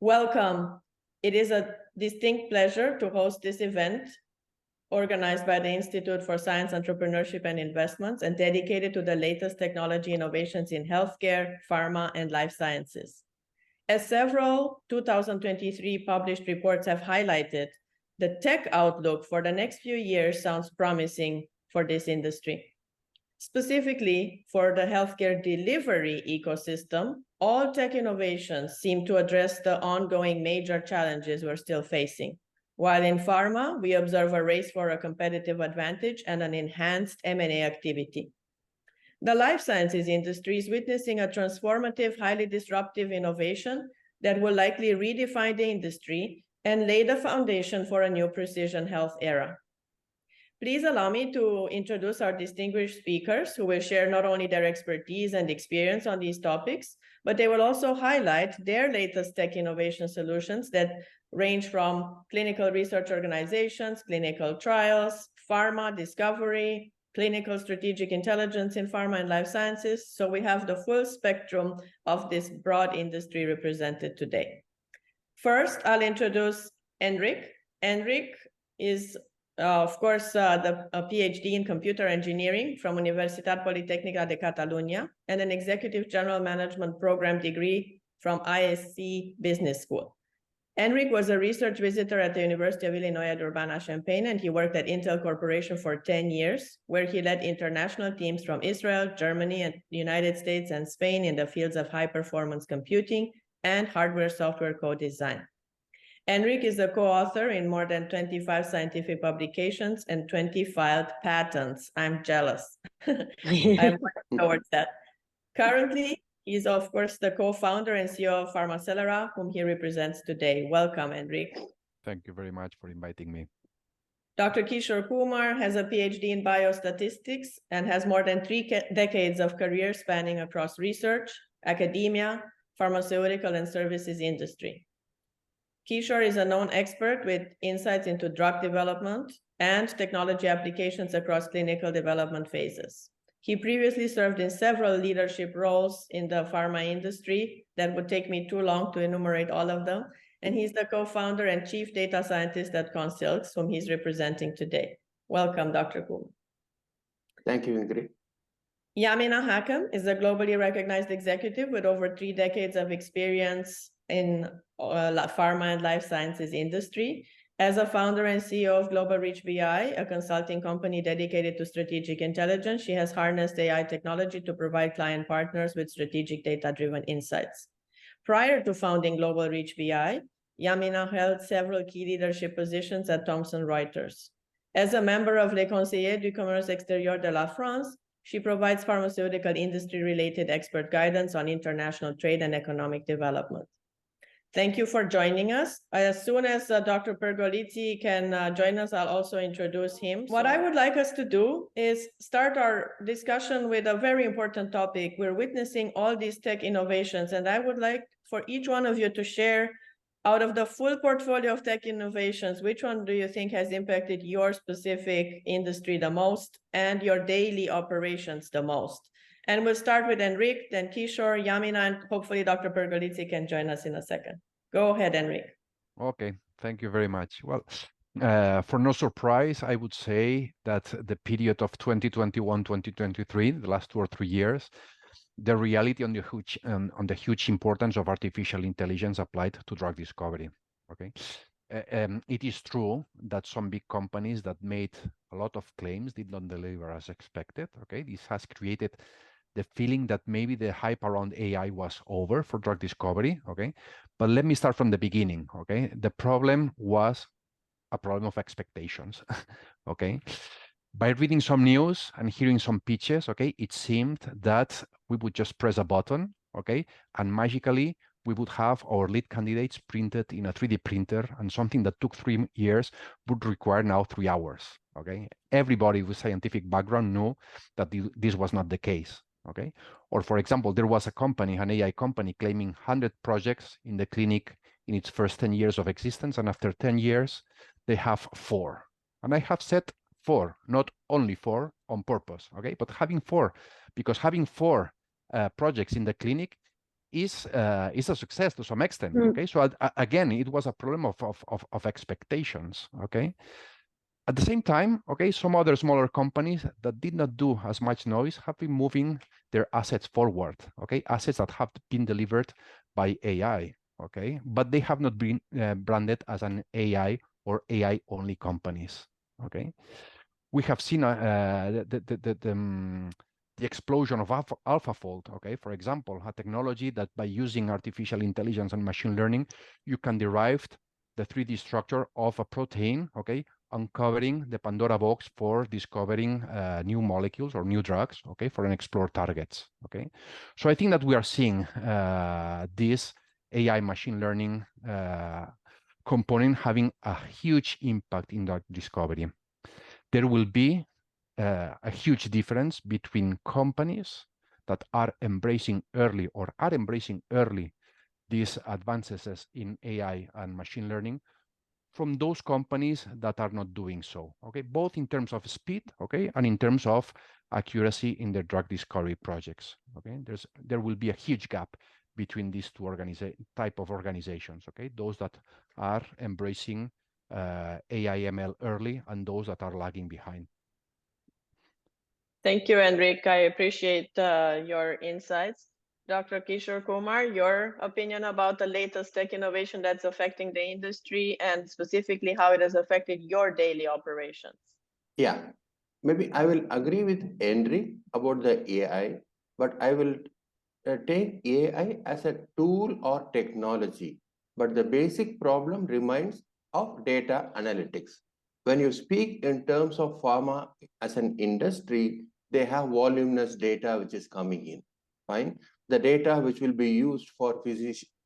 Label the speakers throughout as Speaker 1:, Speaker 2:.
Speaker 1: Welcome. It is a distinct pleasure to host this event organized by the Institute for Science, Entrepreneurship and Investments and dedicated to the latest technology innovations in healthcare, pharma, and life sciences. As several 2023 published reports have highlighted, the tech outlook for the next few years sounds promising for this industry. Specifically, for the healthcare delivery ecosystem, all tech innovations seem to address the ongoing major challenges we're still facing. While in pharma, we observe a race for a competitive advantage and an enhanced M&A activity. The life sciences industry is witnessing a transformative, highly disruptive innovation that will likely redefine the industry and lay the foundation for a new precision health era. Please allow me to introduce our distinguished speakers who will share not only their expertise and experience on these topics, but they will also highlight their latest tech innovation solutions that range from clinical research organizations, clinical trials, pharma discovery, clinical strategic intelligence in pharma and life sciences. So we have the full spectrum of this broad industry represented today. First, I'll introduce Enric. Enric is of course, a PhD in computer engineering from Universitat Politècnica de Catalunya and an executive general management program degree from ISC Business School. Enric was a research visitor at the University of Illinois at Urbana-Champaign, and he worked at Intel Corporation for 10 years, where he led international teams from Israel, Germany, and the United States and Spain in the fields of high-performance computing and hardware-software co-design. Enric is a co-author in more than 25 scientific publications and 20 filed patents. I'm jealous. I'm working towards that. Currently, he's of course the co-founder and CEO of Pharmacelera, whom he represents today. Welcome, Enric.
Speaker 2: Thank you very much for inviting me.
Speaker 1: Dr. Kishore Kumar has a PhD in biostatistics and has more than 3 decades of career spanning across research, academia, pharmaceutical, and services industry. Kishore is a known expert with insights into drug development and technology applications across clinical development phases. He previously served in several leadership roles in the pharma industry that would take me too long to enumerate all of them. And he's the co-founder and chief data scientist at Consilx, whom he's representing today. Welcome, Dr. Kumar.
Speaker 3: Thank you, Ingrid.
Speaker 1: Yamina Hakem is a globally recognized executive with over 3 decades of experience in pharma and life sciences industry. As a founder and CEO of Global Reach BI, a consulting company dedicated to strategic intelligence, she has harnessed AI technology to provide client partners with strategic data-driven insights. Prior to founding Global Reach BI, Yamina held several key leadership positions at Thomson Reuters. As a member of Les Conseillers du Commerce Extérieur de la France, she provides pharmaceutical industry-related expert guidance on international trade and economic development. Thank you for joining us. As soon as Dr. Pergolizzi can join us, I'll also introduce him. What I would like us to do is start our discussion with a very important topic. We're witnessing all these tech innovations, and I would like for each one of you to share, out of the full portfolio of tech innovations, which one do you think has impacted your specific industry the most and your daily operations the most? And we'll start with Enric, then Kishore, Yamina, and hopefully Dr. Pergolizzi can join us in a second. Go ahead, Enric.
Speaker 2: Okay, thank you very much. Well, for no surprise, I would say that the period of 2021-2023, the last 2 or 3 years, the reality on the huge importance of artificial intelligence applied to drug discovery. Okay, it is true that some big companies that made a lot of claims did not deliver as expected. Okay, this has created the feeling that maybe the hype around AI was over for drug discovery. Okay, but let me start from the beginning. Okay, the problem was a problem of expectations. Okay, by reading some news and hearing some pitches, okay, it seemed that we would just press a button, okay, and magically we would have our lead candidates printed in a 3D printer, and something that took 3 years would require now 3 hours. Okay, everybody with scientific background knew that this was not the case. Okay, or for example, there was a company, an AI company, claiming 100 projects in the clinic in its first 10 years of existence, and after 10 years, they have 4. And I have said 4, not only 4 on purpose, okay, but having 4, because having 4 projects in the clinic is a success to some extent. Okay, so again, it was a problem of expectations. Okay, at the same time, okay, some other smaller companies that did not do as much noise have been moving their assets forward. Okay, assets that have been delivered by AI. Okay, but they have not been branded as an AI or AI only companies. Okay, we have seen the explosion of AlphaFold, okay, for example, a technology that by using artificial intelligence and machine learning, you can derive the 3D structure of a protein, okay, uncovering the Pandora box for discovering new molecules or new drugs, okay, for unexplored targets, okay. So I think that we are seeing this AI machine learning component having a huge impact in drug discovery. There will be a huge difference between companies that are embracing early these advances in AI and machine learning from those companies that are not doing so, okay, both in terms of speed, okay, and in terms of accuracy in their drug discovery projects, okay. There will be a huge gap between these two type of organizations, okay, those that are embracing AI ML early and those that are lagging behind.
Speaker 1: Thank you, Enric. I appreciate your insights. Dr. Kishore Kumar, your opinion about the latest tech innovation that's affecting the industry and specifically how it has affected your daily operations.
Speaker 3: Yeah, maybe I will agree with Enric about the AI, but I will take AI as a tool or technology. But the basic problem remains of data analytics. When you speak in terms of pharma as an industry, they have voluminous data which is coming in. Fine. The data which will be used for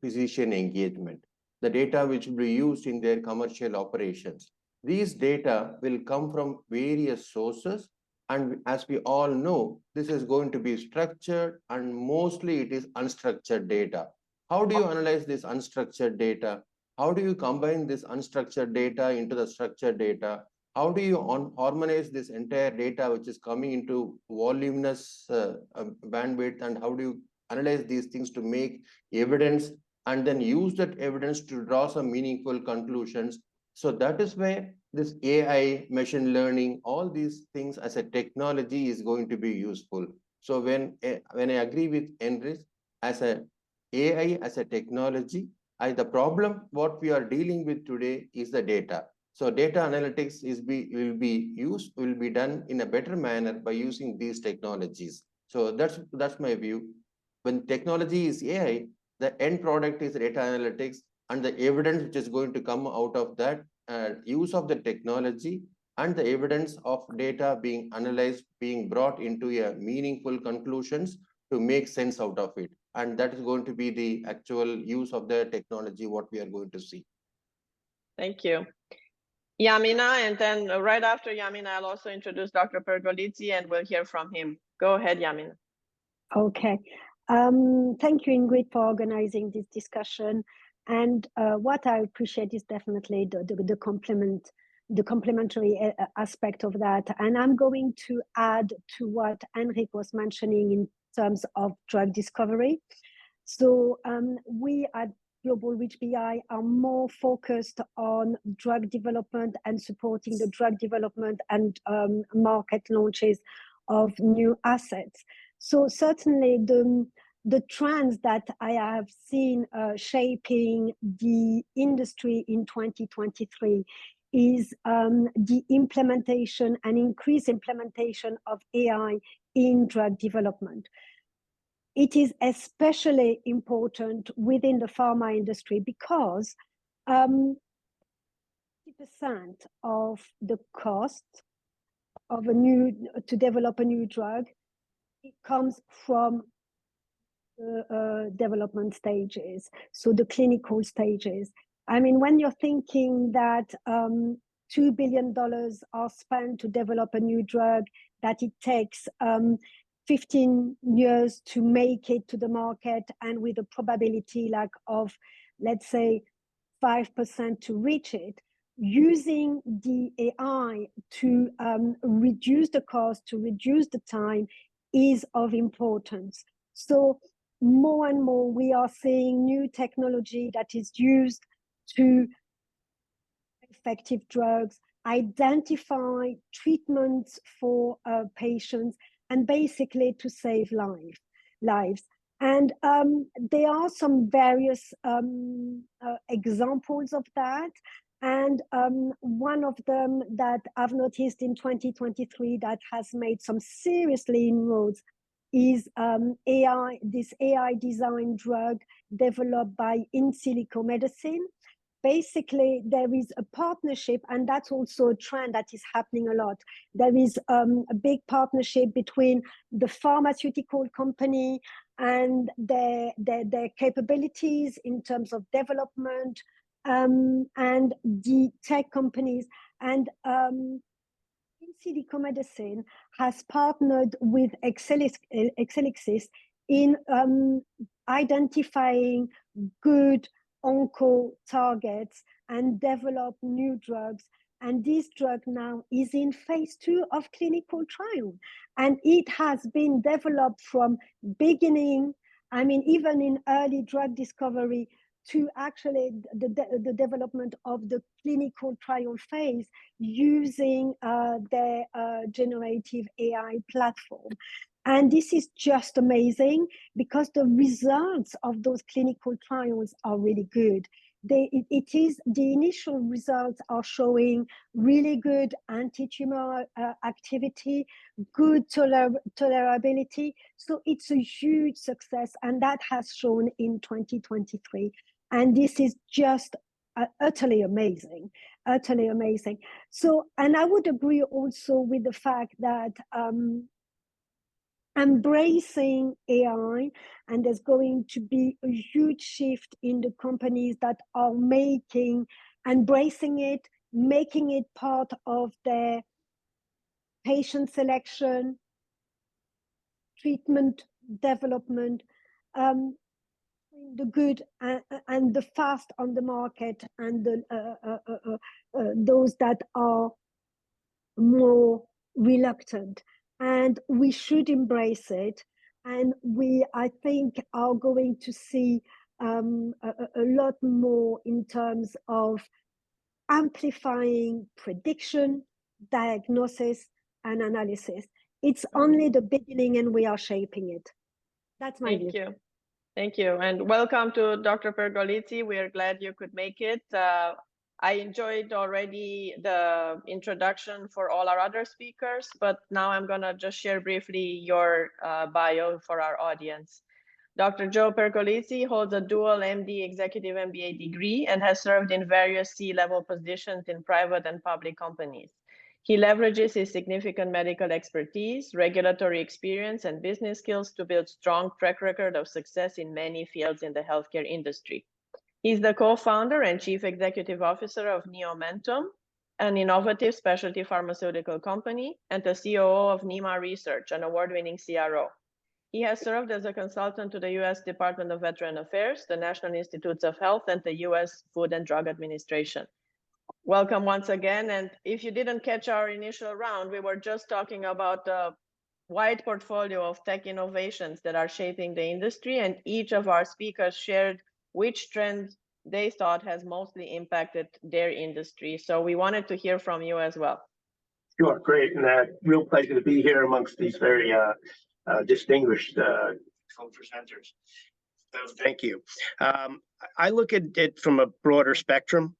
Speaker 3: physician engagement, the data which will be used in their commercial operations. These data will come from various sources, and as we all know, this is going to be structured and mostly it is unstructured data. How do you analyze this unstructured data? How do you combine this unstructured data into the structured data? How do you harmonize this entire data which is coming into voluminous bandwidth, and how do you analyze these things to make evidence and then use that evidence to draw some meaningful conclusions? So that is where this AI, machine learning, all these things as a technology is going to be useful. So when I agree with Enric, as a AI as a technology, the problem what we are dealing with today is the data. So data analytics will be done in a better manner by using these technologies. So that's my view. When technology is AI, the end product is data analytics, and the evidence which is going to come out of that use of the technology and the evidence of data being analyzed, being brought into a meaningful conclusions to make sense out of it. And that is going to be the actual use of the technology, what we are going to see.
Speaker 1: Thank you. Yamina, and then right after Yamina, I'll also introduce Dr. Pergolizzi and we'll hear from him. Go ahead, Yamina.
Speaker 4: Okay. Thank you, Ingrid, for organizing this discussion. And what I appreciate is definitely the complementary aspect of that. And I'm going to add to what Enric was mentioning in terms of drug discovery. So we at Global Reach BI are more focused on drug development and supporting the drug development and market launches of new assets. So certainly the trends that I have seen shaping the industry in 2023 is the implementation and increased implementation of AI in drug development. It is especially important within the pharma industry because 50% of the cost of to develop a new drug, it comes from the development stages, so the clinical stages. I mean, when you're thinking that $2 billion are spent to develop a new drug, that it takes 15 years to make it to the market, and with a probability of, let's say, 5% to reach it, using the AI to reduce the cost, to reduce the time, is of importance. So more and more we are seeing new technology that is used to effective drugs, identify treatments for patients, and basically to save lives. And there are some various examples of that. And one of them that I've noticed in 2023 that has made some seriously inroads is this AI designed drug developed by in silico medicine. Basically, there is a partnership, and that's also a trend that is happening a lot. There is a big partnership between the pharmaceutical company and their capabilities in terms of development, and the tech companies. And in silico medicine has partnered with Exelixis in identifying good onco targets and develop new drugs. And this drug now is in phase 2 of clinical trial. And it has been developed from beginning, I mean, even in early drug discovery, to actually the development of the clinical trial phase using their generative AI platform. And this is just amazing because the results of those clinical trials are really good. The initial results are showing really good anti-tumor activity, good tolerability. So it's a huge success, and that has shown in 2023. And this is just utterly amazing, utterly amazing. So, and I would agree also with the fact that embracing AI, and there's going to be a huge shift in the companies that are embracing it, making it part of their patient selection, treatment development, the good and the fast on the market, and those that are more reluctant. And we should embrace it. And I think, are going to see a lot more in terms of amplifying prediction, diagnosis, and analysis. It's only the beginning, and we are shaping it. That's my view.
Speaker 1: Thank you. Thank you. And welcome to Dr. Pergolizzi. We are glad you could make it. I enjoyed already the introduction for all our other speakers, but now I'm going to just share briefly your bio for our audience. Dr. Joe Pergolizzi holds a dual MD Executive MBA degree and has served in various C-level positions in private and public companies. He leverages his significant medical expertise, regulatory experience, and business skills to build strong track record of success in many fields in the healthcare industry. He's the co-founder and chief executive officer of Nov13th, an innovative specialty pharmaceutical company, and the COO of NEMA Research, an award-winning CRO. He has served as a consultant to the U.S. Department of Veteran Affairs, the National Institutes of Health, and the U.S. Food and Drug Administration. Welcome once again. And if you didn't catch our initial round, we were just talking about the wide portfolio of tech innovations that are shaping the industry, and each of our speakers shared which trend they thought has mostly impacted their industry. So we wanted to hear from you as well.
Speaker 5: Sure, great. And a real pleasure to be here amongst these very distinguished presenters. So thank you. I look at it from a broader spectrum,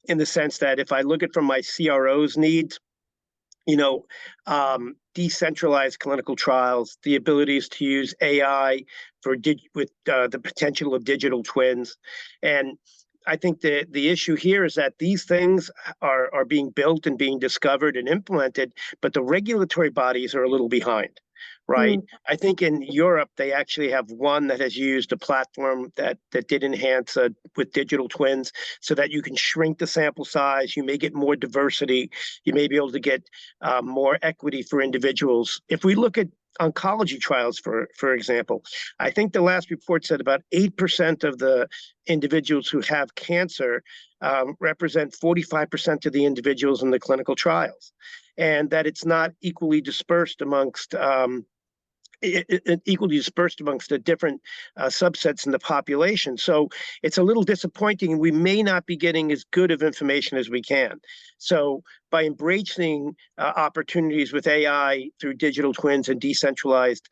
Speaker 5: in the sense that if I look at from my CRO's needs, decentralized clinical trials, the abilities to use AI with the potential of digital twins. And I think the issue here is that these things are being built and being discovered and implemented, but the regulatory bodies are a little behind. Right. I think in Europe, they actually have one that has used a platform that did enhance with digital twins, so that you can shrink the sample size. You may get more diversity. You may be able to get more equity for individuals. If we look at oncology trials, for example, I think the last report said about 8% of the individuals who have cancer represent 45% of the individuals in the clinical trials, and that it's not equally dispersed amongst equally dispersed amongst the different subsets in the population. So it's a little disappointing. We may not be getting as good of information as we can. So by embracing opportunities with AI through digital twins and decentralized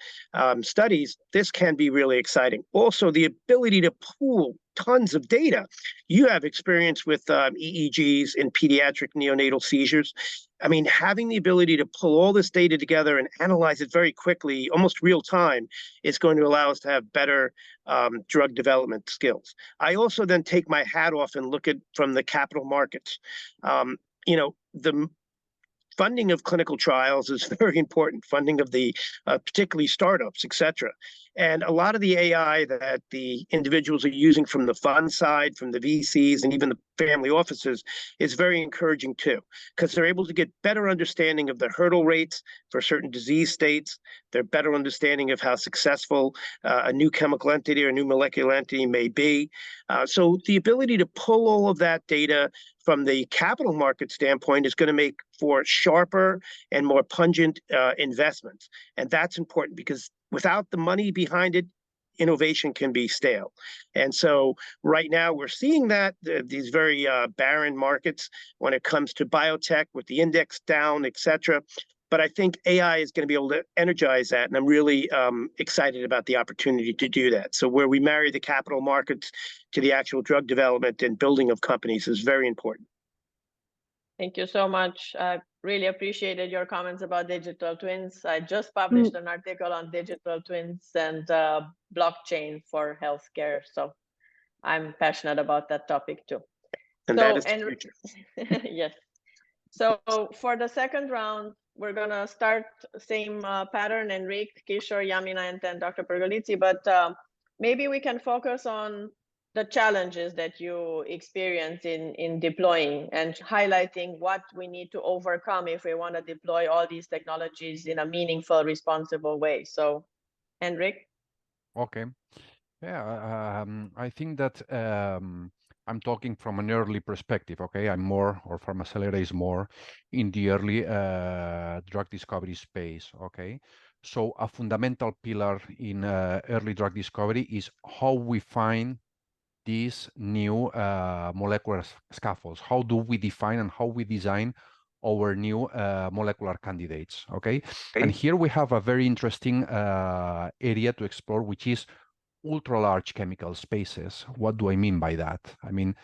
Speaker 5: studies, this can be really exciting. Also, the ability to pool tons of data. You have experience with EEGs in pediatric neonatal seizures. I mean, having the ability to pull all this data together and analyze it very quickly, almost real time, is going to allow us to have better drug development skills. I also then take my hat off and look at from the capital markets. The funding of clinical trials is very important, funding of the particularly startups, et cetera. And a lot of the AI that the individuals are using from the fund side, from the VCs, and even the family offices is very encouraging too, because they're able to get better understanding of the hurdle rates for certain disease states, their better understanding of how successful a new chemical entity or a new molecular entity may be. So the ability to pull all of that data from the capital market standpoint is going to make for sharper and more pungent investments. And that's important because without the money behind it, innovation can be stale. And so right now we're seeing that these very barren markets when it comes to biotech with the index down, et cetera. But I think AI is going to be able to energize that. And I'm really excited about the opportunity to do that. So where we marry the capital markets to the actual drug development and building of companies is very important.
Speaker 1: Thank you so much. I really appreciated your comments about digital twins. I just published an article on digital twins and blockchain for healthcare. So I'm passionate about that topic too.
Speaker 5: And that is the future.
Speaker 1: Yes. So for the second round, we're going to start same pattern, Enric, Kishore, Yamina, and then Dr. Pergolizzi. But maybe we can focus on the challenges that you experience in deploying and highlighting what we need to overcome if we want to deploy all these technologies in a meaningful, responsible way. So, Enric?
Speaker 2: Okay. Yeah, I think that I'm talking from an early perspective, okay? I'm more, or Pharmacelera is more in the early drug discovery space, okay? So a fundamental pillar in early drug discovery is how we find these new molecular scaffolds. How do we define and how we design our new molecular candidates, okay? And here we have a very interesting area to explore, which is ultra-large chemical spaces. What do I mean by that? I mean,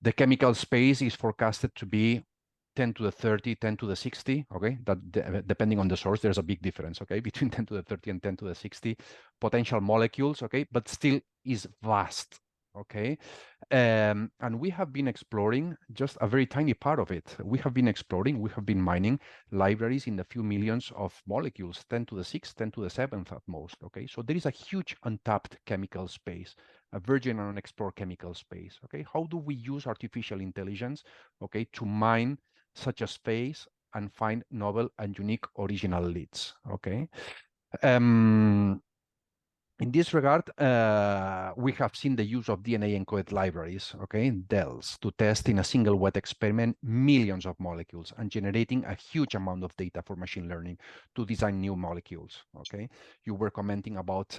Speaker 2: the chemical space is forecasted to be 10 to the 30, 10 to the 60, okay? That depending on the source, there's a big difference, okay? Between 10 to the 30 and 10 to the 60 potential molecules, okay? But still is vast, okay? And we have been exploring just a very tiny part of it. We have been mining libraries in the few millions of molecules, 10 to the 6th, 10 to the 7th at most, okay? So there is a huge untapped chemical space, a virgin and unexplored chemical space, okay? How do we use artificial intelligence, okay, to mine such a space and find novel and unique original leads, okay? In this regard, we have seen the use of DNA-encoded libraries, okay, DELs, to test in a single wet experiment millions of molecules and generating a huge amount of data for machine learning to design new molecules, okay? You were commenting about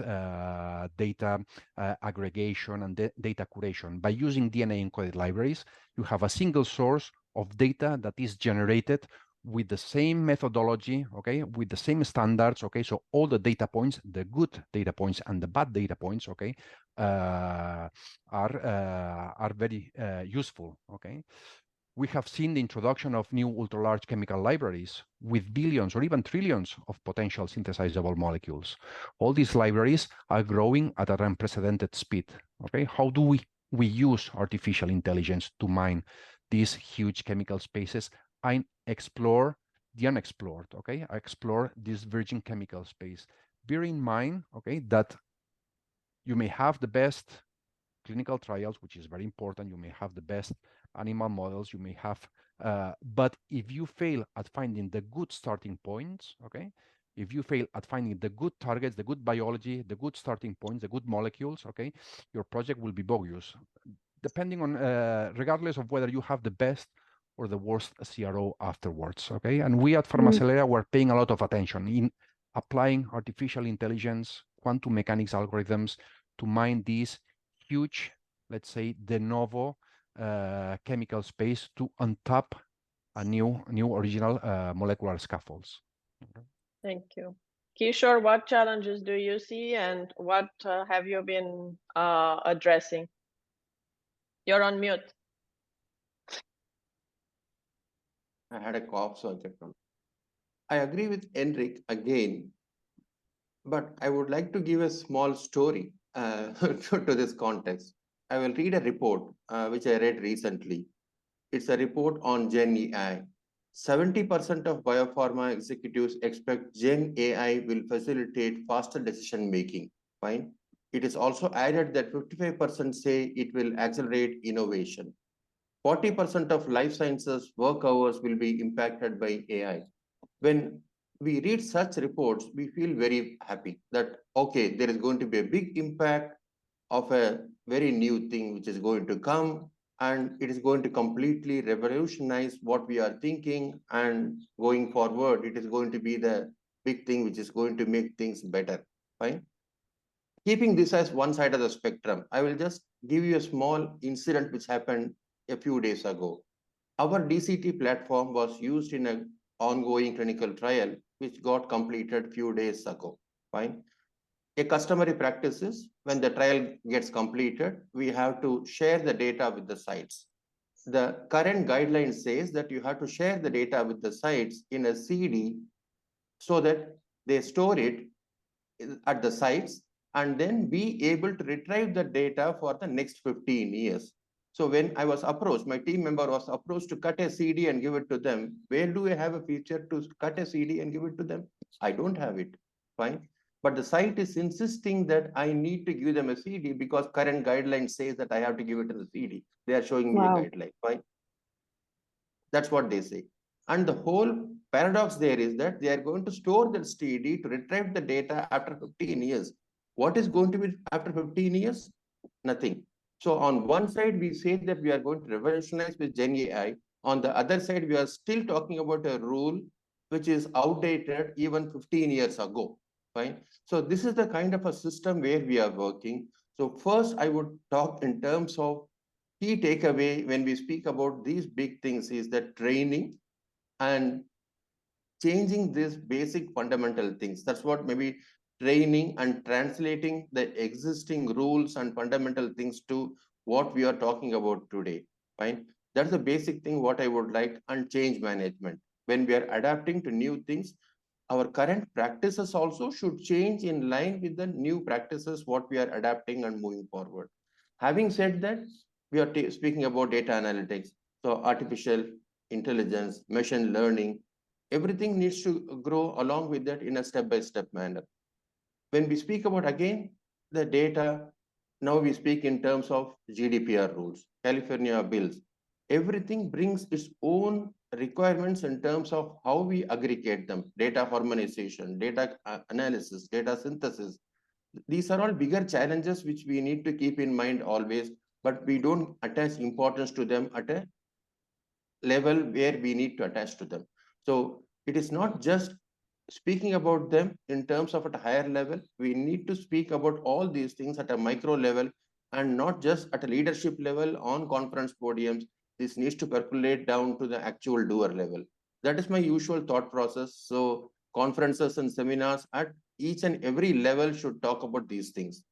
Speaker 2: data aggregation and data curation. By using DNA-encoded libraries, you have a single source of data that is generated with the same methodology, okay, with the same standards, okay, so all the data points, the good data points and the bad data points, okay, are very useful, okay. We have seen the introduction of new ultra-large chemical libraries with billions or even trillions of potential synthesizable molecules. All these libraries are growing at an unprecedented speed, okay. How do we use artificial intelligence to mine these huge chemical spaces and explore the unexplored, okay? I explore this virgin chemical space. Bear in mind, okay, that you may have the best clinical trials, which is very important. You may have the best animal models, you may have, but if you fail at finding the good starting points, okay? If you fail at finding the good targets, the good biology, the good starting points, the good molecules, okay, your project will be bogus. Depending on, regardless of whether you have the best or the worst CRO afterwards, okay? And we at Pharmacelera were paying a lot of attention in applying artificial intelligence, quantum mechanics algorithms to mine these huge, let's say, de novo chemical space to untap a new original molecular scaffolds.
Speaker 1: Thank you. Kishore, what challenges do you see and what have you been addressing? You're on mute.
Speaker 3: I had a cough, so I agree with Enric again, but I would like to give a small story to this context. I will read a report which I read recently. It's a report on Gen AI. 70% of biopharma executives expect Gen AI will facilitate faster decision making. Fine. It is also added that 55% say it will accelerate innovation. 40% of life sciences work hours will be impacted by AI. When we read such reports, we feel very happy that, okay, there is going to be a big impact of a very new thing which is going to come, and it is going to completely revolutionize what we are thinking, and going forward, it is going to be the big thing which is going to make things better. Fine. Keeping this as one side of the spectrum, I will just give you a small incident which happened a few days ago. Our DCT platform was used in an ongoing clinical trial which got completed few days ago. Fine. A customary practice is when the trial gets completed, we have to share the data with the sites. The current guideline says that you have to share the data with the sites in a CD so that they store it at the sites and then be able to retrieve the data for the next 15 years. So when I was approached, my team member was approached to cut a CD and give it to them. Where do I have a feature to cut a CD and give it to them? I don't have it. Fine. But the site is insisting that I need to give them a CD because current guideline says that I have to give it to the CD. They are showing me a guideline. Fine. That's what they say. And the whole paradox there is that they are going to store the CD to retrieve the data after 15 years. What is going to be after 15 years? Nothing. So on one side, we say that we are going to revolutionize with Gen AI. On the other side, we are still talking about a rule which is outdated even 15 years ago. Fine. So this is the kind of a system where we are working. So first, I would talk in terms of key takeaway when we speak about these big things is that training and changing these basic fundamental things. That's what maybe training and translating the existing rules and fundamental things to what we are talking about today. Fine. That's the basic thing what I would like. And change management. When we are adapting to new things, our current practices also should change in line with the new practices, what we are adapting and moving forward. Having said that, we are speaking about data analytics. So artificial intelligence, machine learning, everything needs to grow along with that in a step-by-step manner. When we speak about, again, the data, now we speak in terms of GDPR rules, California bills. Everything brings its own requirements in terms of how we aggregate them, data harmonization, data analysis, data synthesis. These are all bigger challenges which we need to keep in mind always, but we don't attach importance to them at a level where we need to attach to them. So it is not just speaking about them in terms of at a higher level. We need to speak about all these things at a micro level and not just at a leadership level on conference podiums. This needs to percolate down to the actual doer level. That is my usual thought process. So conferences and seminars at each and every level should talk about these things.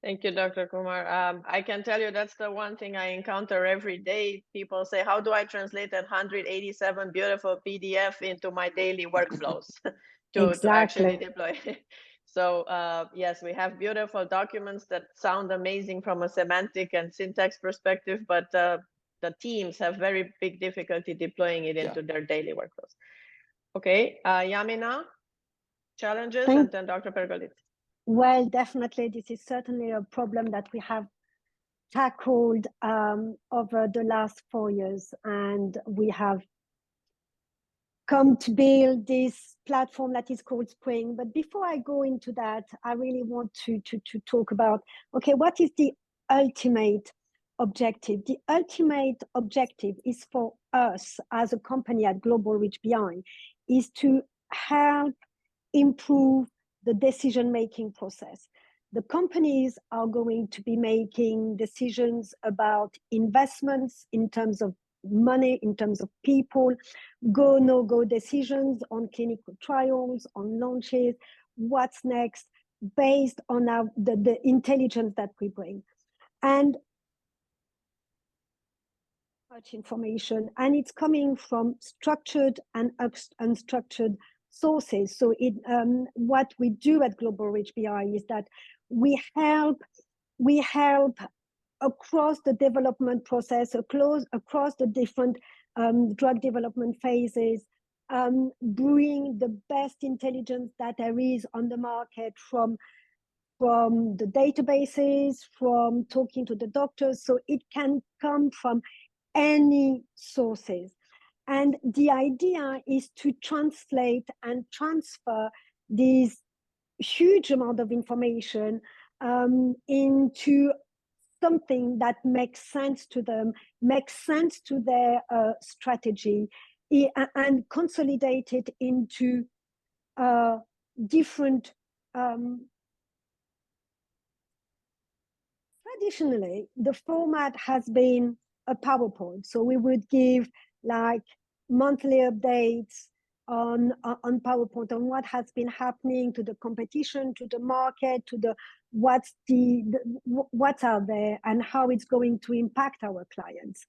Speaker 1: Thank you, Dr. Kumar. I can tell you that's the one thing I encounter every day. People say, how do I translate that 187 beautiful PDF into my daily workflows to actually deploy? So yes, we have beautiful documents that sound amazing from a semantic and syntax perspective, but the teams have very big difficulty deploying it into their daily workflows. Okay, Yamina, challenges, and then Dr. Pergolizzi.
Speaker 4: Well, definitely, this is certainly a problem that we have tackled over the last 4 years, and we have come to build this platform that is called Spring. But before I go into that, I really want to talk about, okay, what is the ultimate objective? The ultimate objective is for us as a company at Global Reach BI is to help improve the decision-making process. The companies are going to be making decisions about investments in terms of money, in terms of people, go, no-go decisions on clinical trials, on launches, what's next, based on the intelligence that we bring. And much information, and it's coming from structured and unstructured sources. So what we do at Global Reach BI is that we help across the development process, across the different drug development phases, bring the best intelligence that there is on the market from the databases, from talking to the doctors. So it can come from any sources. And the idea is to translate and transfer these huge amount of information into something that makes sense to them, makes sense to their strategy, and consolidate it into different. Traditionally, the format has been a PowerPoint. So we would give like monthly updates on PowerPoint on what has been happening to the competition, to the market, to the what's out there and how it's going to impact our clients.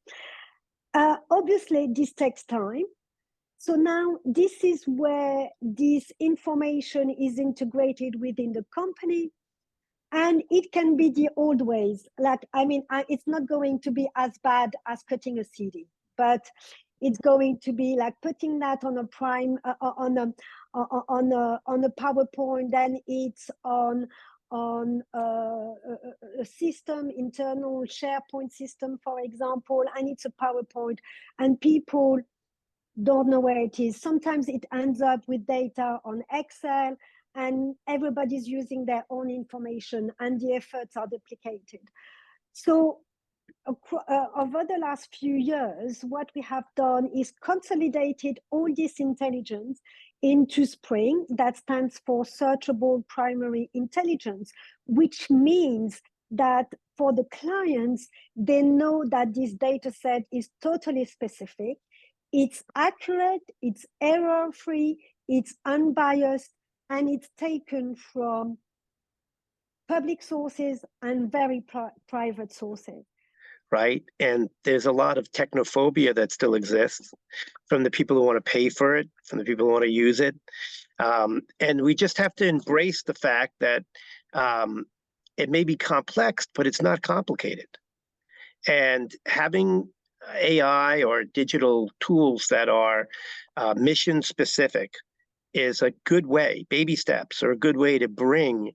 Speaker 4: Obviously, this takes time. So now this is where this information is integrated within the company. And it can be the old ways. Like, I mean, it's not going to be as bad as cutting a CD, but it's going to be like putting that on a on a PowerPoint. Then it's on a system, internal SharePoint system, for example, and it's a PowerPoint, and people don't know where it is. Sometimes it ends up with data on Excel, and everybody's using their own information and the efforts are duplicated. So over the last few years, what we have done is consolidated all this intelligence into Spring, that stands for Searchable Primary Intelligence, which means that for the clients, they know that this data set is totally specific, it's accurate, it's error-free, it's unbiased, and it's taken from public sources and very private sources.
Speaker 5: Right. And there's a lot of technophobia that still exists from the people who want to pay for it, from the people who want to use it. And we just have to embrace the fact that it may be complex, but it's not complicated. And having AI or digital tools that are mission specific is a good way, baby steps are a good way to bring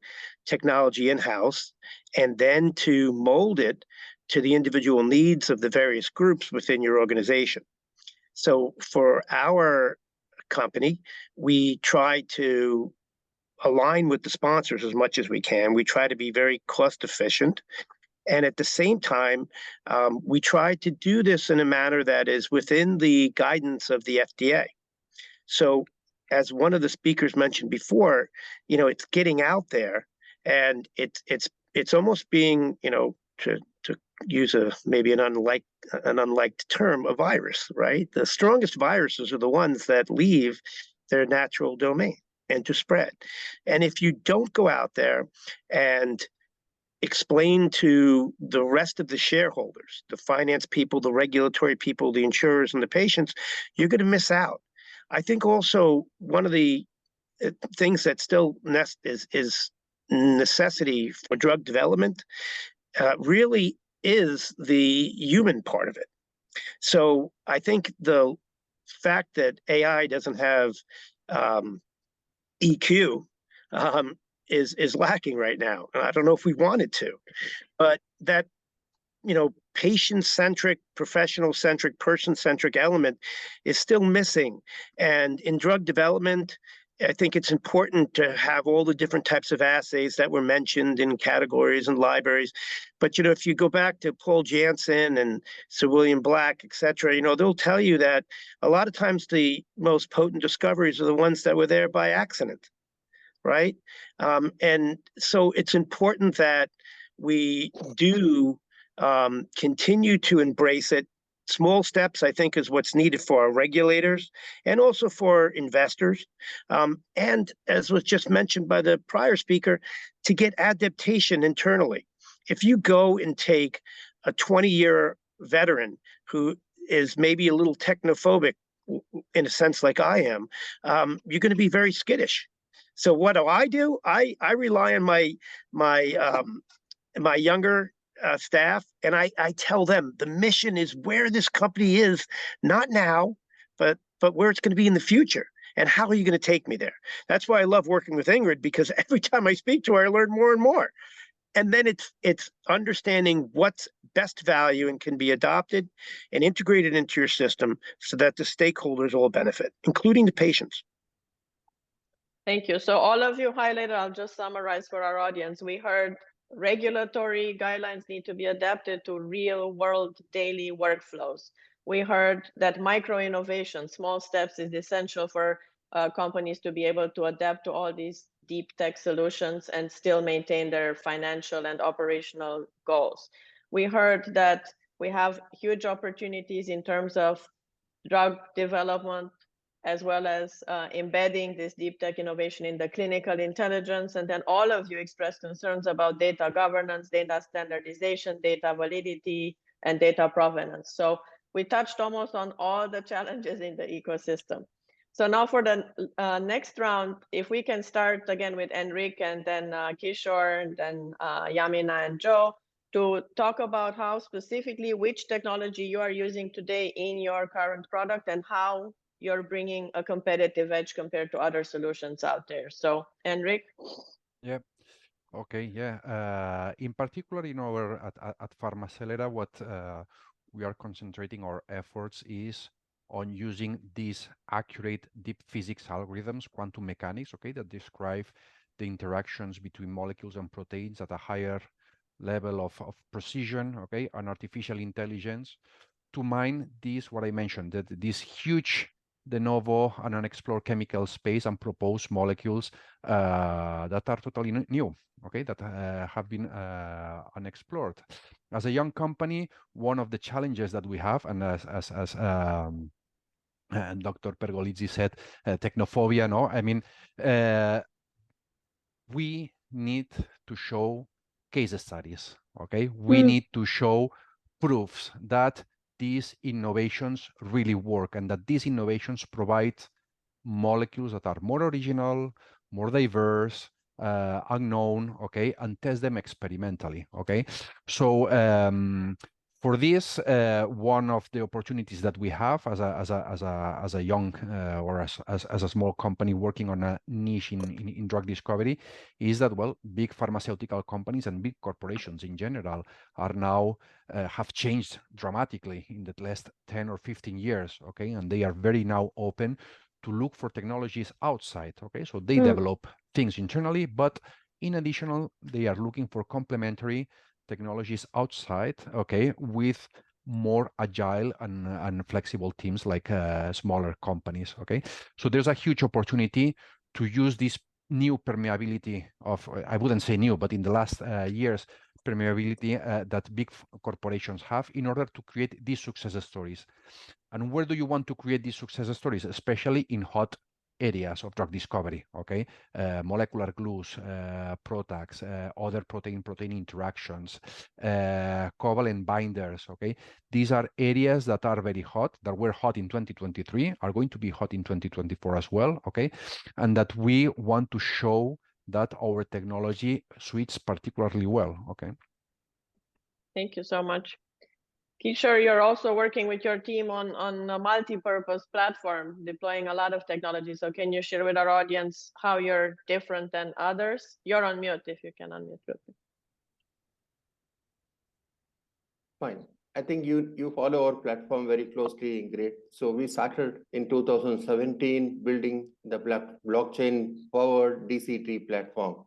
Speaker 5: technology in-house and then to mold it to the individual needs of the various groups within your organization. So for our company, we try to align with the sponsors as much as we can. We try to be very cost efficient. And at the same time, we try to do this in a manner that is within the guidance of the FDA. So as one of the speakers mentioned before, it's getting out there, and it's almost being, to use maybe an unliked term, a virus, right? The strongest viruses are the ones that leave their natural domain and to spread. And if you don't go out there and explain to the rest of the shareholders, the finance people, the regulatory people, the insurers, and the patients, you're going to miss out. I think also one of the things that still is necessity for drug development really is the human part of it. So I think the fact that AI doesn't have EQ is lacking right now. And I don't know if we wanted to, but that patient-centric, professional-centric, person-centric element is still missing. And in drug development, I think it's important to have all the different types of assays that were mentioned in categories and libraries. But, if you go back to Paul Janssen and Sir William Black, et cetera, they'll tell you that a lot of times the most potent discoveries are the ones that were there by accident. right? And so it's important that we do continue to embrace it. Small steps, I think, is what's needed for our regulators and also for investors. And as was just mentioned by the prior speaker, to get adaptation internally. If you go and take a 20-year veteran who is maybe a little technophobic in a sense like I am, you're going to be very skittish. So what do? I rely on my younger staff, and I tell them the mission is where this company is, not now, but where it's going to be in the future. And how are you going to take me there? That's why I love working with Ingrid, because every time I speak to her, I learn more and more. And then it's understanding what's best value and can be adopted and integrated into your system so that the stakeholders all benefit, including the patients.
Speaker 1: Thank you. So all of you highlighted, I'll just summarize for our audience. We heard regulatory guidelines need to be adapted to real world daily workflows. We heard that micro innovation, small steps, is essential for companies to be able to adapt to all these deep tech solutions and still maintain their financial and operational goals. We heard that we have huge opportunities in terms of drug development, as well as embedding this deep tech innovation in the clinical intelligence. And then all of you expressed concerns about data governance, data standardization, data validity, and data provenance. So we touched almost on all the challenges in the ecosystem. So now for the next round, if we can start again with Enric and then Kishore and then Yamina and Joe, to talk about how specifically which technology you are using today in your current product and how you're bringing a competitive edge compared to other solutions out there. So, Enric?
Speaker 2: Yeah. Okay. Yeah. In particular, at Pharmacelera, what we are concentrating our efforts is on using these accurate deep physics algorithms, quantum mechanics, okay, that describe the interactions between molecules and proteins at a higher level of precision, okay, and artificial intelligence to mine this, what I mentioned, that this huge de novo and unexplored chemical space and propose molecules that are totally new, okay, that have been unexplored. As a young company, one of the challenges that we have, and as and Dr. Pergolizzi said, technophobia, no? I mean, we need to show case studies, okay? We need to show proofs that these innovations really work and that these innovations provide molecules that are more original, more diverse, unknown, okay, and test them experimentally, okay? So for this, one of the opportunities that we have as a young or as a small company working on a niche in drug discovery is that, well, big pharmaceutical companies and big corporations in general are now have changed dramatically in the last 10 or 15 years, okay, and they are very now open to look for technologies outside, okay, so they develop things internally, but in addition, they are looking for complementary technologies outside, okay, with more agile and flexible teams like smaller companies, okay? So there's a huge opportunity to use this new permeability of, I wouldn't say new, but in the last years, permeability that big corporations have in order to create these success stories. And where do you want to create these success stories? Especially in hot areas of drug discovery, okay? Molecular glues, PROTACs, other protein-protein interactions, covalent binders, okay? These are areas that are very hot, that were hot in 2023, are going to be hot in 2024 as well, okay? And that we want to show that our technology suits particularly well, okay?
Speaker 1: Thank you so much. Kishore, you're also working with your team on a multi-purpose platform, deploying a lot of technology. So can you share with our audience how you're different than others? You're on mute if you can unmute.
Speaker 3: Fine. I think you follow our platform very closely, Ingrid. So we started in 2017 building the blockchain-powered DC-tree platform.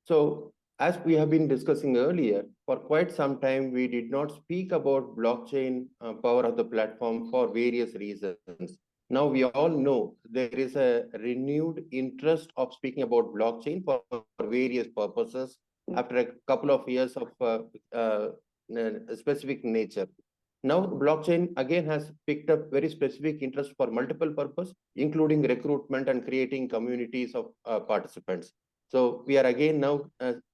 Speaker 3: So as we have been discussing earlier, for quite some time, we did not speak about blockchain power of the platform for various reasons. Now we all know there is a renewed interest of speaking about blockchain for various purposes after a couple of years of specific nature. Now blockchain again has picked up very specific interest for multiple purposes, including recruitment and creating communities of participants. So we are again now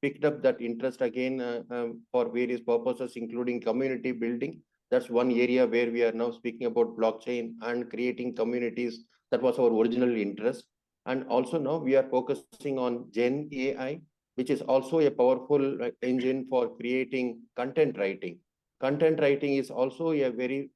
Speaker 3: picked up that interest again for various purposes, including community building. That's one area where we are now speaking about blockchain and creating communities. That was our original interest. And also now we are focusing on Gen AI, which is also a powerful engine for creating content writing. Content writing is also a very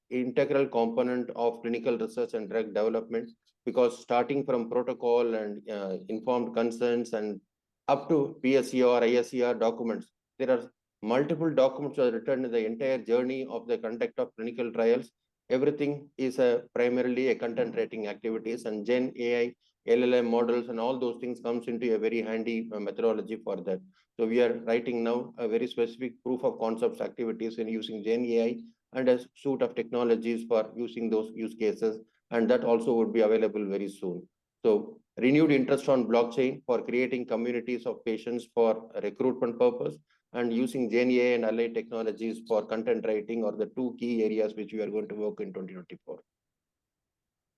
Speaker 3: integral component of clinical research and drug development, because starting from protocol and informed consents and up to PSCR, ISCR documents, there are multiple documents are written in the entire journey of the conduct of clinical trials. Everything is primarily a content writing activities, and Gen AI, LLM models and all those things comes into a very handy methodology for that. So we are writing now a very specific proof of concepts activities in using Gen AI and a suite of technologies for using those use cases, and that also would be available very soon. So renewed interest on blockchain for creating communities of patients for recruitment purpose, and using Gen AI and allied technologies for content writing are the two key areas which we are going to work in 2024.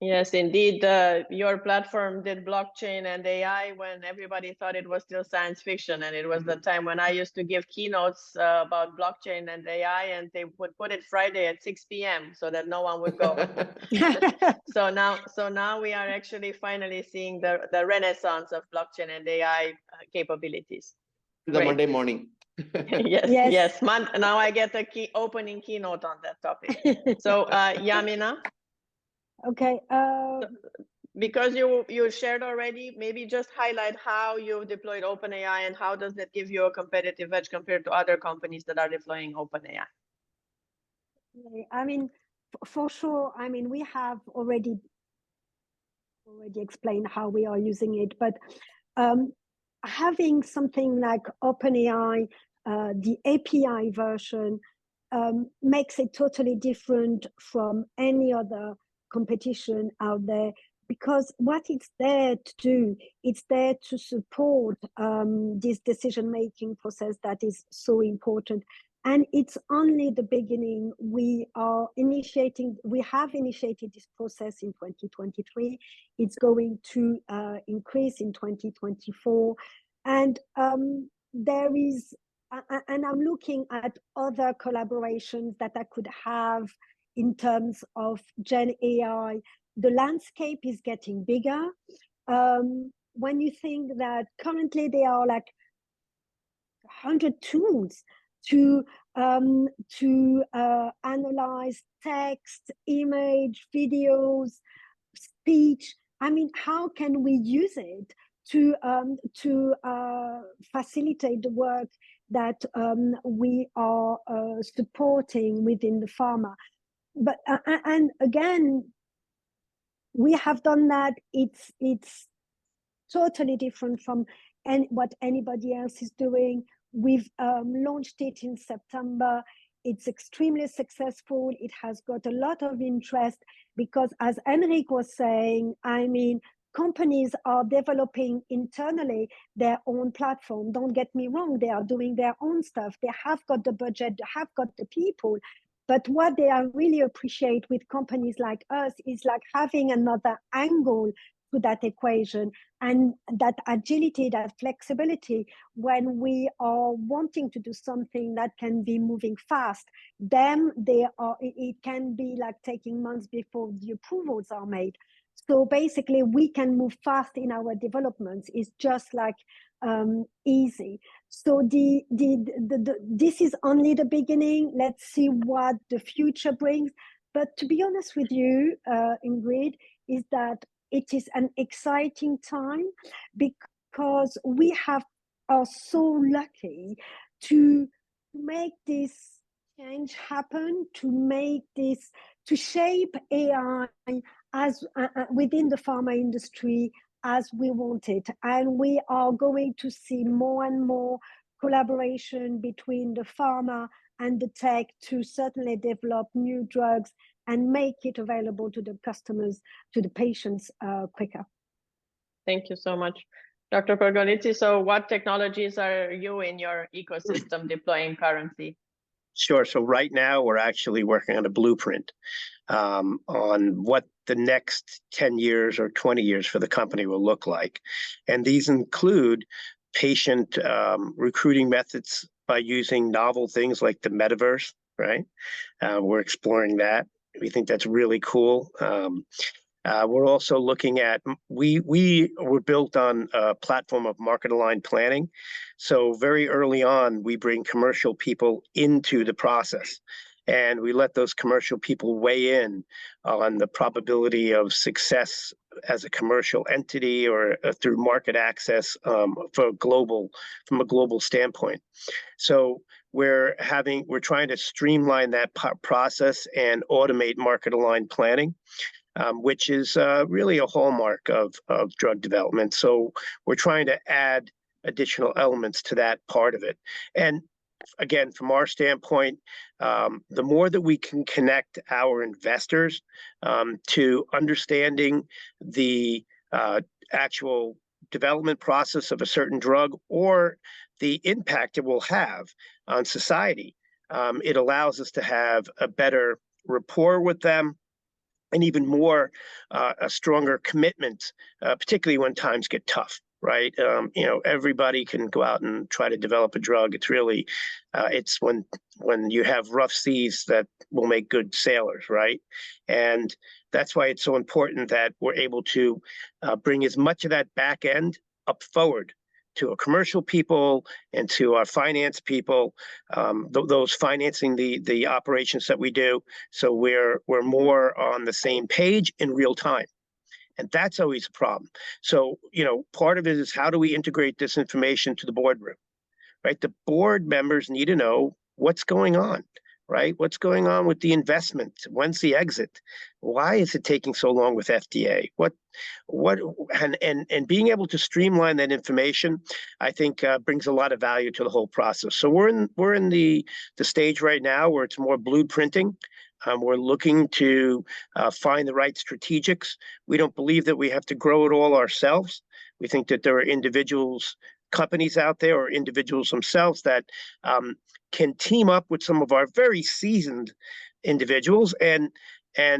Speaker 1: Yes, indeed. Your platform did blockchain and AI when everybody thought it was still science fiction. And it was the time when I used to give keynotes about blockchain and AI, and they would put it Friday at 6 p.m. so that no one would go. So now we are actually finally seeing the renaissance of blockchain and AI capabilities.
Speaker 3: The Monday morning.
Speaker 1: Yes. Now I get a opening keynote on that topic. So Yamina.
Speaker 4: Okay.
Speaker 1: Because you shared already, maybe just highlight how you've deployed OpenAI and how does that give you a competitive edge compared to other companies that are deploying OpenAI?
Speaker 4: I mean, for sure. I mean, we have already explained how we are using it, but having something like OpenAI, the API version, makes it totally different from any other competition out there, because what it's there to do, it's there to support this decision-making process that is so important. And it's only the beginning. We have initiated this process in 2023. It's going to increase in 2024. And there is, and I'm looking at other collaborations that I could have in terms of Gen AI. The landscape is getting bigger. When you think that currently there are like 100 tools to analyze text, image, videos, speech. I mean, how can we use it to facilitate the work that we are supporting within the pharma? But and again, we have done that. It's totally different from what anybody else is doing. We've launched it in September. It's extremely successful. It has got a lot of interest because, as Enric was saying, I mean, companies are developing internally their own platform. Don't get me wrong, they are doing their own stuff. They have got the budget, they have got the people. But what they really appreciate with companies like us is like having another angle to that equation, and that agility, that flexibility when we are wanting to do something that can be moving fast. It can be like taking months before the approvals are made. So basically we can move fast in our developments. It's just like easy. So this is only the beginning. Let's see what the future brings. But to be honest with you, Ingrid, is that it is an exciting time because we are so lucky to make this change happen, to shape AI as within the pharma industry as we want it. And we are going to see more and more collaboration between the pharma and the tech to certainly develop new drugs and make it available to the customers, to the patients quicker.
Speaker 1: Thank you so much. Dr. Pergolizzi, so what technologies are you in your ecosystem deploying currently?
Speaker 5: Sure. So right now we're actually working on a blueprint on what the next 10 years or 20 years for the company will look like. And these include patient recruiting methods by using novel things like the metaverse, right? We're exploring that. We think that's really cool. We're also looking at, we were built on a platform of market-aligned planning. So very early on, we bring commercial people into the process. And we let those commercial people weigh in on the probability of success as a commercial entity or through market access from a global standpoint. So we're trying to streamline that process and automate market-aligned planning. Which is really a hallmark of drug development. So we're trying to add additional elements to that part of it. And again, from our standpoint, the more that we can connect our investors to understanding the actual development process of a certain drug or the impact it will have on society, it allows us to have a better rapport with them, and even more, a stronger commitment, particularly when times get tough, right? Everybody can go out and try to develop a drug. It's really, it's when you have rough seas that will make good sailors, right? And that's why it's so important that we're able to bring as much of that back end up forward to our commercial people and to our finance people, those financing the operations that we do. So we're more on the same page in real time. And that's always a problem. So, part of it is how do we integrate this information to the boardroom, right? The board members need to know what's going on, right? What's going on with the investment? When's the exit? Why is it taking so long with FDA? And being able to streamline that information, I think brings a lot of value to the whole process. So we're in the stage right now where it's more blueprinting. We're looking to find the right strategics. We don't believe that we have to grow it all ourselves. We think that there are companies out there or individuals themselves that can team up with some of our very seasoned individuals and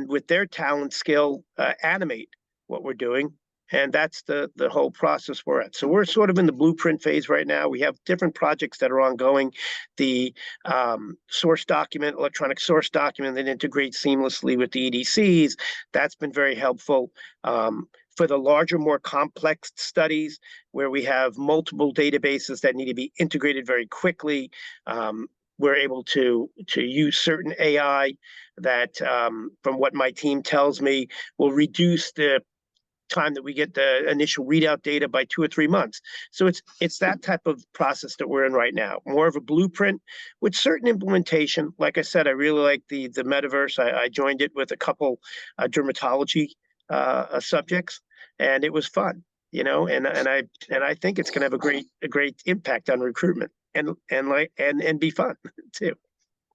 Speaker 5: with their talent skill animate what we're doing. And that's the whole process we're at. So we're sort of in the blueprint phase right now. We have different projects that are ongoing. The electronic source document that integrates seamlessly with the EDCs, that's been very helpful. For the larger, more complex studies where we have multiple databases that need to be integrated very quickly, we're able to use certain AI that, from what my team tells me, will reduce the time that we get the initial readout data by 2 or 3 months. So it's that type of process that we're in right now, more of a blueprint with certain implementation. Like I said, I really like the metaverse. I joined it with a couple dermatology subjects, and it was fun, and I think it's going to have a great impact on recruitment and be fun too.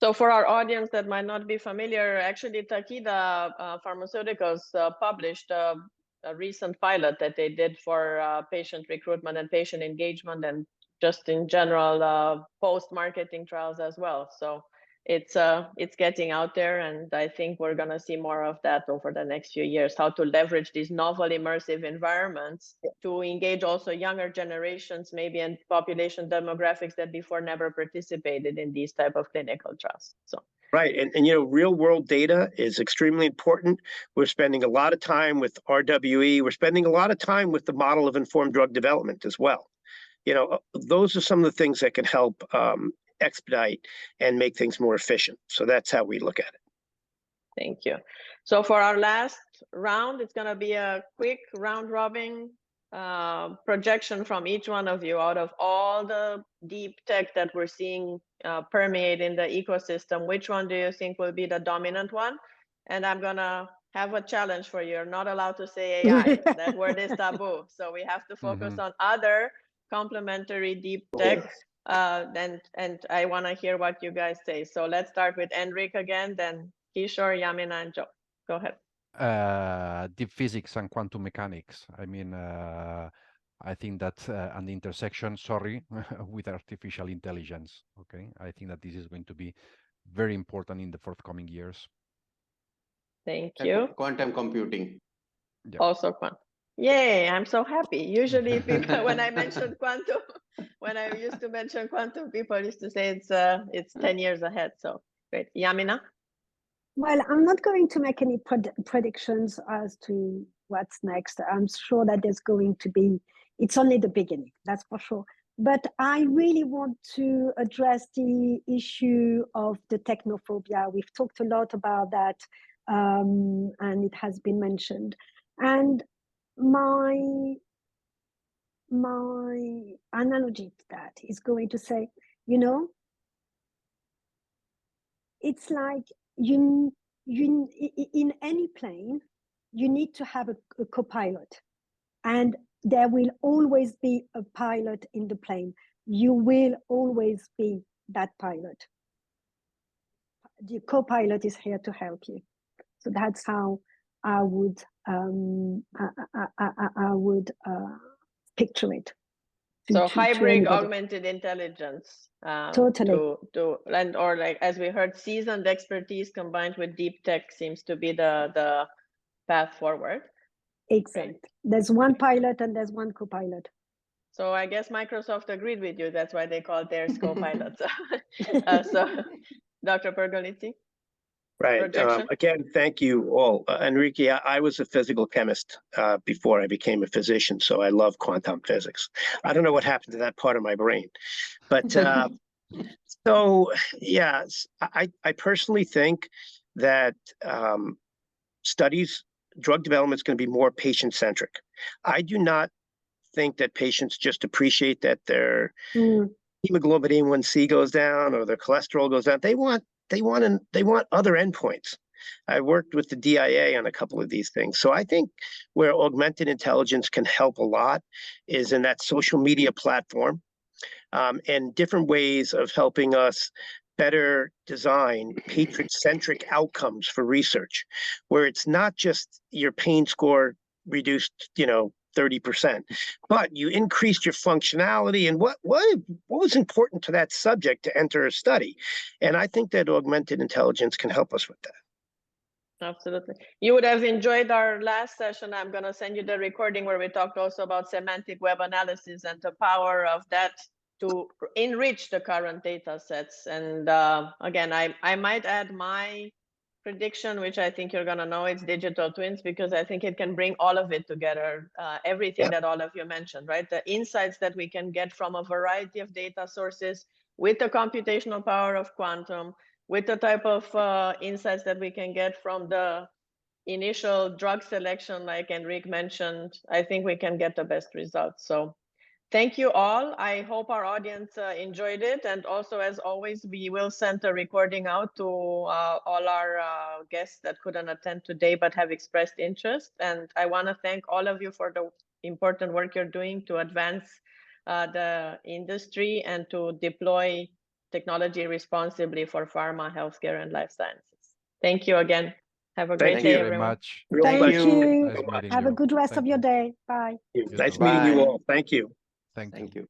Speaker 1: So for our audience that might not be familiar, actually Takeda Pharmaceuticals published a recent pilot that they did for patient recruitment and patient engagement, and just in general post-marketing trials as well. So it's getting out there, and I think we're going to see more of that over the next few years, how to leverage these novel immersive environments to engage also younger generations, maybe in population demographics that before never participated in these type of clinical trials. So.
Speaker 5: Right. And real world data is extremely important. We're spending a lot of time with RWE. We're spending a lot of time with the model of informed drug development as well. Those are some of the things that can help expedite and make things more efficient. So that's how we look at it.
Speaker 1: Thank you. So for our last round, it's going to be a quick round robin projection from each one of you out of all the deep tech that we're seeing permeate in the ecosystem. Which one do you think will be the dominant one? And I'm going to have a challenge for you. You're not allowed to say AI. That word is taboo. So we have to focus on other complementary deep tech And I want to hear what you guys say. So let's start with Enric again, then Kishore, Yamina, and Joe. Go ahead.
Speaker 2: Deep physics and quantum mechanics. I mean, I think that an intersection, sorry, with artificial intelligence. Okay, I think that this is going to be very important in the forthcoming years.
Speaker 1: Thank you.
Speaker 3: Quantum computing.
Speaker 2: Yeah.
Speaker 1: Also quantum. Yay, I'm so happy. Usually people, when I mentioned quantum, when I used to mention quantum, people used to say it's 10 years ahead. So great. Yamina?
Speaker 4: Well, I'm not going to make any predictions as to what's next. I'm sure that there's going to be, it's only the beginning, that's for sure. But I really want to address the issue of the technophobia. We've talked a lot about that, and it has been mentioned. And my analogy to that is going to say, you know, it's like you in any plane, you need to have a co-pilot, and there will always be a pilot in the plane. You will always be that pilot. The co-pilot is here to help you. So that's how I would picture it.
Speaker 1: So hybrid augmented intelligence.
Speaker 4: Totally.
Speaker 1: And or like, as we heard, seasoned expertise combined with deep tech seems to be the path forward.
Speaker 4: Exactly. Great. There's one pilot and there's one co-pilot.
Speaker 1: So I guess Microsoft agreed with you. That's why they call theirs co-pilots. So Dr. Pergolizzi?
Speaker 5: Right. Again, thank you all. Enrique, I was a physical chemist before I became a physician, so I love quantum physics. I don't know what happened to that part of my brain. But so, yeah, I personally think that drug development is going to be more patient-centric. I do not think that patients just appreciate that their hemoglobin A1C goes down or their cholesterol goes down. They want other endpoints. I worked with the DIA on a couple of these things. So I think where augmented intelligence can help a lot is in that social media platform, and different ways of helping us better design patient-centric outcomes for research, where it's not just your pain score reduced, 30%, but you increased your functionality and what was important to that subject to enter a study. And I think that augmented intelligence can help us with that.
Speaker 1: Absolutely. You would have enjoyed our last session. I'm going to send you the recording where we talked also about semantic web analysis and the power of that to enrich the current data sets. And again, I might add my prediction, which I think you're going to know, it's digital twins, because I think it can bring all of it together, everything that all of you mentioned, right? The insights that we can get from a variety of data sources with the computational power of quantum, with the type of insights that we can get from the initial drug selection, like Enric mentioned, I think we can get the best results. So thank you all. I hope our audience enjoyed it. And also, as always, we will send a recording out to all our guests that couldn't attend today but have expressed interest. And I want to thank all of you for the important work you're doing to advance the industry and to deploy technology responsibly for pharma, healthcare, and life sciences. Thank you again. Have a great day, everyone.
Speaker 4: Thank you.
Speaker 2: Nice
Speaker 4: Have a good rest of your day. Bye.
Speaker 5: Nice meeting you all. Thank you.
Speaker 2: Thank you.